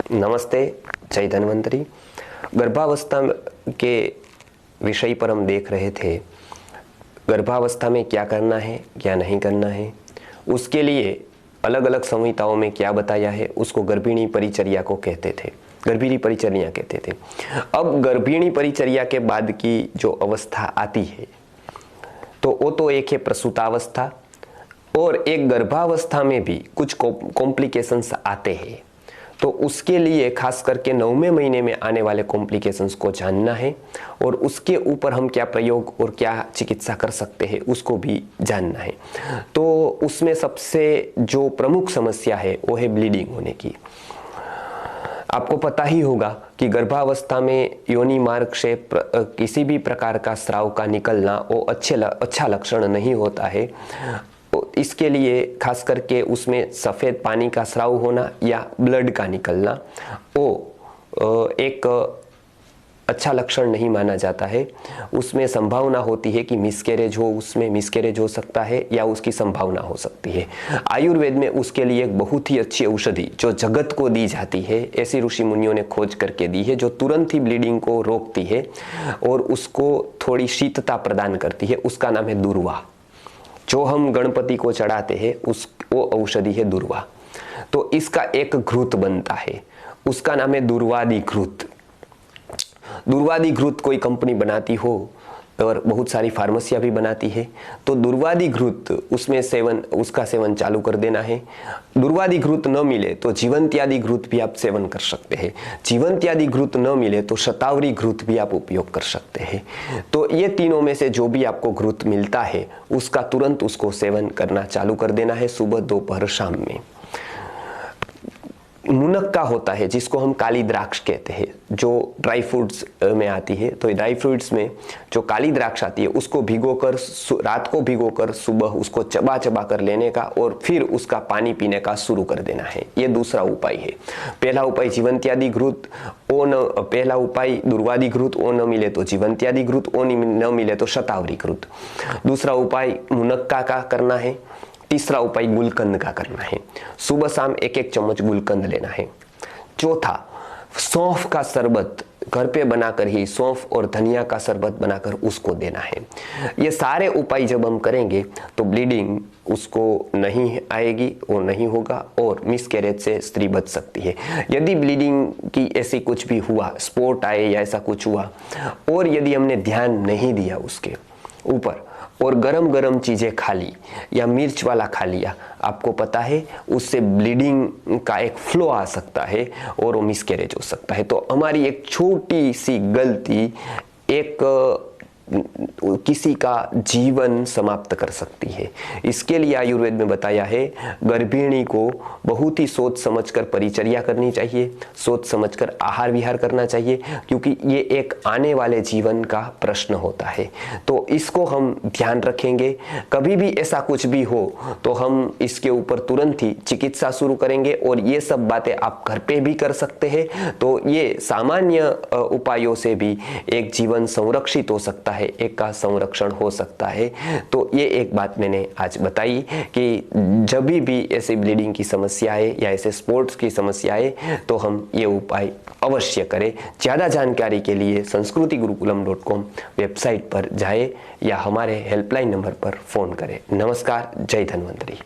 नमस्ते, जय धन्वंतरी। गर्भावस्था के विषय पर हम देख रहे थे। गर्भावस्था में क्या करना है, क्या नहीं करना है, उसके लिए अलग अलग संहिताओं में क्या बताया है, उसको गर्भिणी परिचर्या को कहते थे, गर्भिणी परिचर्या कहते थे। अब गर्भिणी परिचर्या के बाद की जो अवस्था आती है तो वो तो एक है प्रसूतावस्था, और एक गर्भावस्था में भी कुछ कॉम्प्लिकेशंस आते हैं। तो उसके लिए खास करके 9वें महीने में आने वाले कॉम्प्लिकेशंस को जानना है, और उसके ऊपर हम क्या प्रयोग और क्या चिकित्सा कर सकते हैं उसको भी जानना है। तो उसमें सबसे जो प्रमुख समस्या है वो है ब्लीडिंग होने की। आपको पता ही होगा कि गर्भावस्था में योनि मार्ग से किसी भी प्रकार का स्राव का निकलना वो अच्छा लक्षण नहीं होता है। इसके लिए खास करके उसमें सफ़ेद पानी का स्राव होना या ब्लड का निकलना वो एक अच्छा लक्षण नहीं माना जाता है। उसमें संभावना होती है कि मिसकैरेज हो, उसमें मिसकैरेज हो सकता है या उसकी संभावना हो सकती है। आयुर्वेद में उसके लिए एक बहुत ही अच्छी औषधि जो जगत को दी जाती है, ऐसी ऋषि मुनियों ने खोज करके दी है, जो तुरंत ही ब्लीडिंग को रोकती है और उसको थोड़ी शीतता प्रदान करती है। उसका नाम है दूर्वा। जो हम गणपति को चढ़ाते हैं वो औषधि है दूर्वा। तो इसका एक घृत बनता है, उसका नाम है दूर्वादि घृत। दूर्वादि घृत कोई कंपनी बनाती हो और बहुत सारी फार्मेसियां भी बनाती है, तो दूर्वादि घृत उसका सेवन चालू कर देना है। दूर्वादि घृत न मिले तो जीवंत्यादि घृत भी आप सेवन कर सकते हैं। जीवंत्यादि घृत न मिले तो शतावरी घृत भी आप उपयोग कर सकते हैं। तो ये तीनों में से जो भी आपको घृत मिलता है उसका तुरंत उसको सेवन करना चालू कर देना है, सुबह दोपहर शाम में। मुनक्का होता है जिसको हम काली द्राक्ष कहते हैं, जो ड्राई फ्रूट्स में आती है। तो ड्राई फ्रूट्स में जो काली द्राक्ष आती है उसको भिगोकर रात को भिगोकर सुबह उसको चबा चबा कर लेने का और फिर उसका पानी पीने का शुरू कर देना है। ये दूसरा उपाय है। पहला उपाय जीवंत्यादि घृत, पहला उपाय दूर्वादि घृत, वो न मिले तो जीवंत्यादि घृत, वो न मिले तो शतावरी घृत। दूसरा उपाय मुनक्का का करना है। तीसरा उपाय गुलकंद का करना है। सुबह शाम एक एक चम्मच गुलकंद लेना है। चौथा, सौंफ का शरबत घर पे बनाकर ही सौंफ और धनिया का शरबत बनाकर उसको देना है। ये सारे उपाय जब हम करेंगे तो ब्लीडिंग उसको नहीं आएगी और नहीं होगा, और मिसकैरेज से स्त्री बच सकती है। यदि ब्लीडिंग की ऐसी कुछ भी हुआ, स्पॉट आए या ऐसा कुछ हुआ, और यदि हमने ध्यान नहीं दिया उसके ऊपर और गरम गरम चीज़ें खा ली या मिर्च वाला खा लिया, आपको पता है उससे ब्लीडिंग का एक फ्लो आ सकता है और वो मिसकैरेज हो सकता है। तो हमारी एक छोटी सी गलती एक किसी का जीवन समाप्त कर सकती है। इसके लिए आयुर्वेद में बताया है गर्भिणी को बहुत ही सोच समझकर परिचर्या करनी चाहिए, सोच समझकर आहार विहार करना चाहिए, क्योंकि ये एक आने वाले जीवन का प्रश्न होता है। तो इसको हम ध्यान रखेंगे। कभी भी ऐसा कुछ भी हो तो हम इसके ऊपर तुरंत ही चिकित्सा शुरू करेंगे, और ये सब बातें आप घर पे भी कर सकते हैं। तो ये सामान्य उपायों से भी एक जीवन संरक्षित हो सकता है, एक का संरक्षण हो सकता है। तो ये एक बात मैंने आज बताई कि जब भी ऐसे ब्लीडिंग की समस्या है या ऐसे स्पोर्ट्स की समस्या है तो हम ये उपाय अवश्य करें। ज़्यादा जानकारी के लिए sanskritigurukulam.com वेबसाइट पर जाए या हमारे हेल्पलाइन नंबर पर फ़ोन करें। नमस्कार, जय धन्वंतरी।